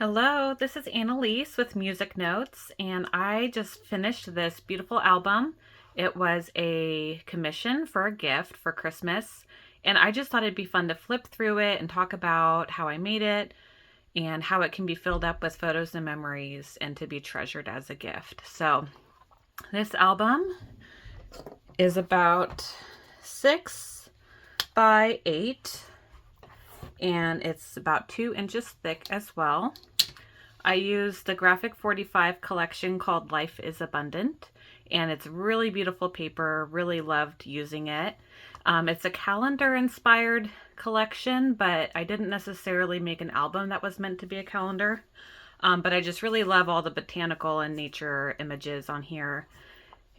Hello, this is Annalise with Music Notes, and I just finished this beautiful album. It was a commission for a gift for Christmas, and I just thought it'd be fun to flip through it and talk about how I made it and how it can be filled up with photos and memories and to be treasured as a gift. So, this album is about 6 by 8, and it's about 2 inches thick as well. I used the Graphic 45 collection called Life is Abundant, and it's really beautiful paper. Really loved using it. It's a calendar inspired collection, but I didn't necessarily make an album that was meant to be a calendar. But I just really love all the botanical and nature images on here.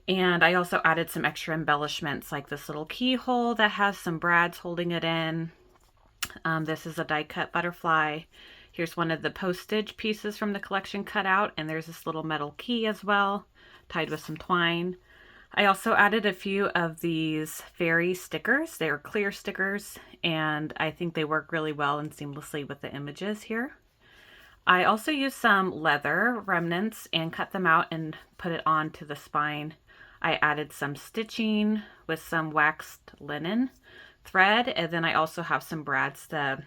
And I also added some extra embellishments like this little keyhole that has some brads holding it in. This is a die cut butterfly. Here's one of the postage pieces from the collection cut out, and there's this little metal key as well, tied with some twine. I also added a few of these fairy stickers. They are clear stickers, and I think they work really well and seamlessly with the images here. I also used some leather remnants and cut them out and put it onto the spine. I added some stitching with some waxed linen thread, and then I also have some brads to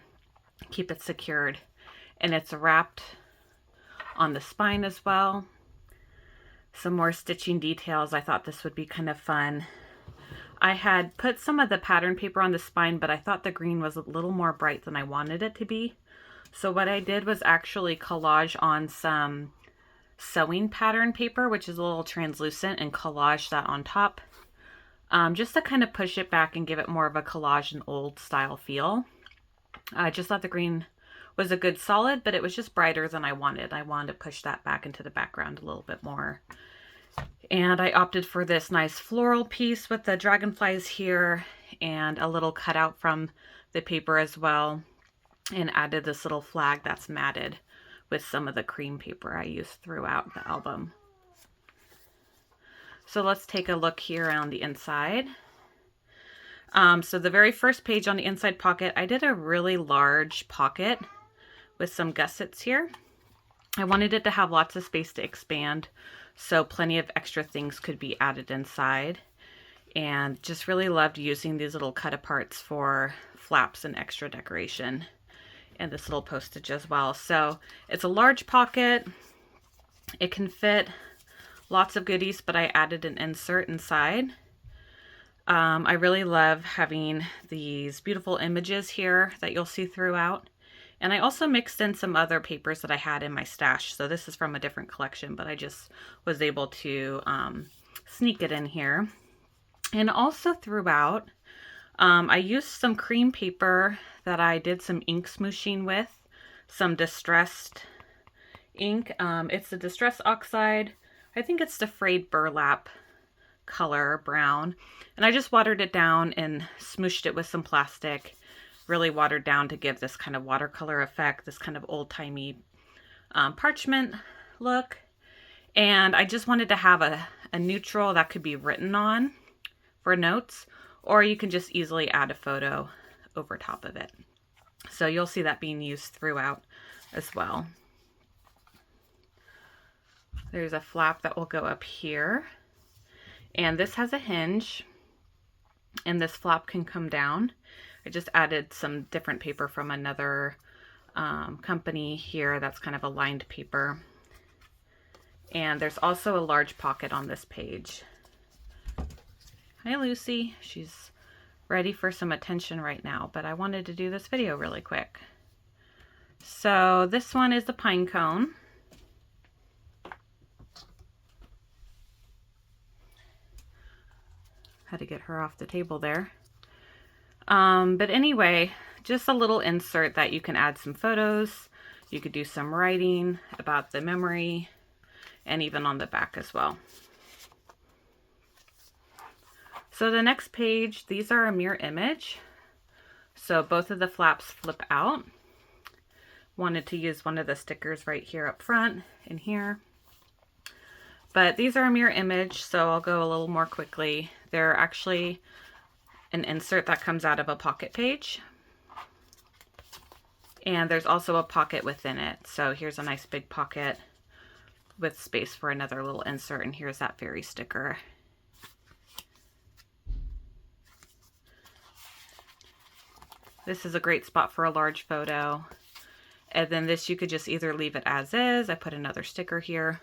keep it secured. And it's wrapped on the spine as well. Some more stitching details. I thought this would be kind of fun. I had put some of the pattern paper on the spine, but I thought the green was a little more bright than I wanted it to be. So what I did was actually collage on some sewing pattern paper, which is a little translucent, and collage that on top. Just to kind of push it back and give it more of a collage and old style feel. I just thought the green was a good solid, but it was just brighter than I wanted. I wanted to push that back into the background a little bit more. And I opted for this nice floral piece with the dragonflies here and a little cutout from the paper as well, and added this little flag that's matted with some of the cream paper I used throughout the album. So let's take a look here on the inside. So the very first page on the inside pocket, I did a really large pocket with some gussets here. I wanted it to have lots of space to expand, so plenty of extra things could be added inside. And just really loved using these little cut aparts for flaps and extra decoration, and this little postage as well. So it's a large pocket. It can fit lots of goodies, but I added an insert inside. I really love having these beautiful images here that you'll see throughout. And I also mixed in some other papers that I had in my stash. So this is from a different collection, but I just was able to sneak it in here. And also throughout, I used some cream paper that I did some ink smooshing with, some distressed ink. It's the Distress Oxide. I think it's the frayed burlap color, brown. And I just watered it down and smooshed it with some plastic. Really watered down to give this kind of watercolor effect, this kind of old-timey parchment look. And I just wanted to have a neutral that could be written on for notes, or you can just easily add a photo over top of it. So you'll see that being used throughout as well. There's a flap that will go up here, and this has a hinge, and this flap can come down. I just added some different paper from another company here that's kind of a lined paper. And there's also a large pocket on this page. Hi, Lucy. She's ready for some attention right now, but I wanted to do this video really quick. So this one is the pine cone. Had to get her off the table there. But anyway, just a little insert that you can add some photos. You could do some writing about the memory, and even on the back as well. So the next page, these are a mirror image. So both of the flaps flip out. Wanted to use one of the stickers right here up front and here. But these are a mirror image, so I'll go a little more quickly. They're actually an insert that comes out of a pocket page. And there's also a pocket within it. So here's a nice big pocket with space for another little insert, and here's that fairy sticker. This is a great spot for a large photo. And then this, you could just either leave it as is. I put another sticker here,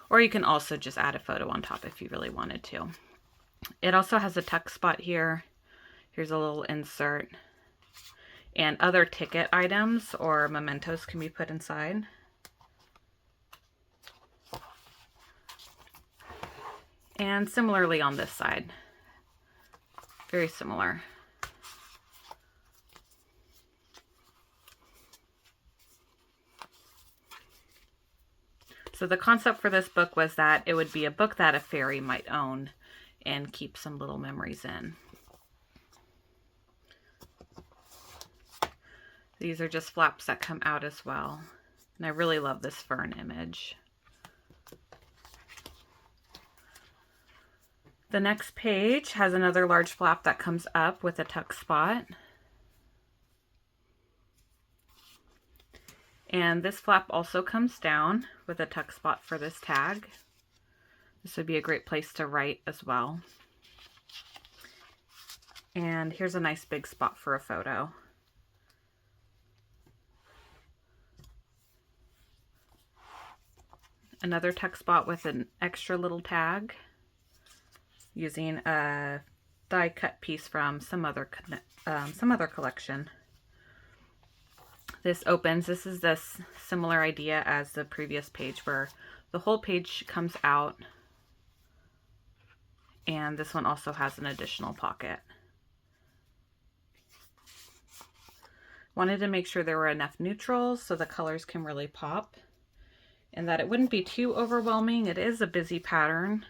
or you can also just add a photo on top if you really wanted to. It also has a tuck spot here. Here's a little insert. And other ticket items or mementos can be put inside. And similarly on this side. Very similar. So the concept for this book was that it would be a book that a fairy might own and keep some little memories in. These are just flaps that come out as well. And I really love this fern image. The next page has another large flap that comes up with a tuck spot. And this flap also comes down with a tuck spot for this tag. This would be a great place to write as well. And here's a nice big spot for a photo. Another tuck spot with an extra little tag using a die cut piece from some other collection. This opens. This is this similar idea as the previous page where the whole page comes out, and this one also has an additional pocket. Wanted to make sure there were enough neutrals so the colors can really pop and that it wouldn't be too overwhelming. It is a busy pattern,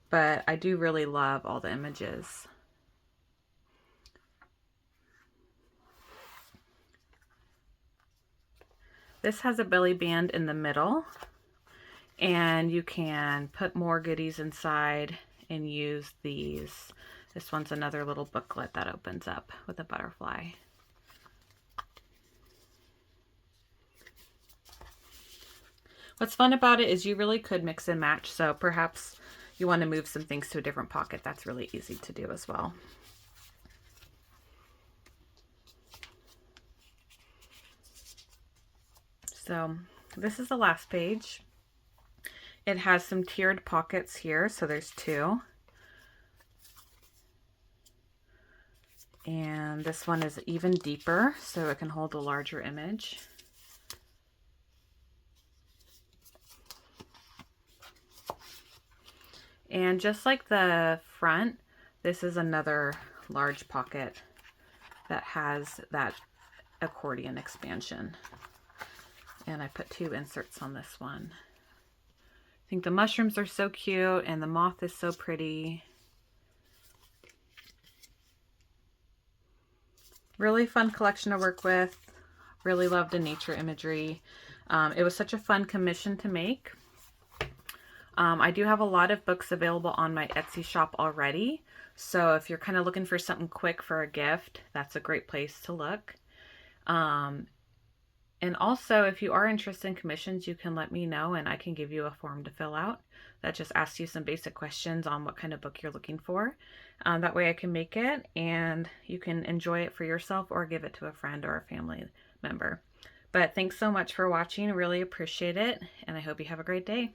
but I do really love all the images. This has a belly band in the middle, and you can put more goodies inside and use these. This one's another little booklet that opens up with a butterfly. What's fun about it is you really could mix and match, so perhaps you want to move some things to a different pocket. That's really easy to do as well. So this is the last page. It has some tiered pockets here, so there's two. And this one is even deeper, so it can hold a larger image. And just like the front, this is another large pocket that has that accordion expansion. And I put two inserts on this one. I think the mushrooms are so cute and the moth is so pretty. Really fun collection to work with. Really loved the nature imagery. It was such a fun commission to make. I do have a lot of books available on my Etsy shop already. So if you're kind of looking for something quick for a gift, that's a great place to look. And also, if you are interested in commissions, you can let me know and I can give you a form to fill out that just asks you some basic questions on what kind of book you're looking for. That way I can make it and you can enjoy it for yourself or give it to a friend or a family member. But thanks so much for watching. Really appreciate it, and I hope you have a great day.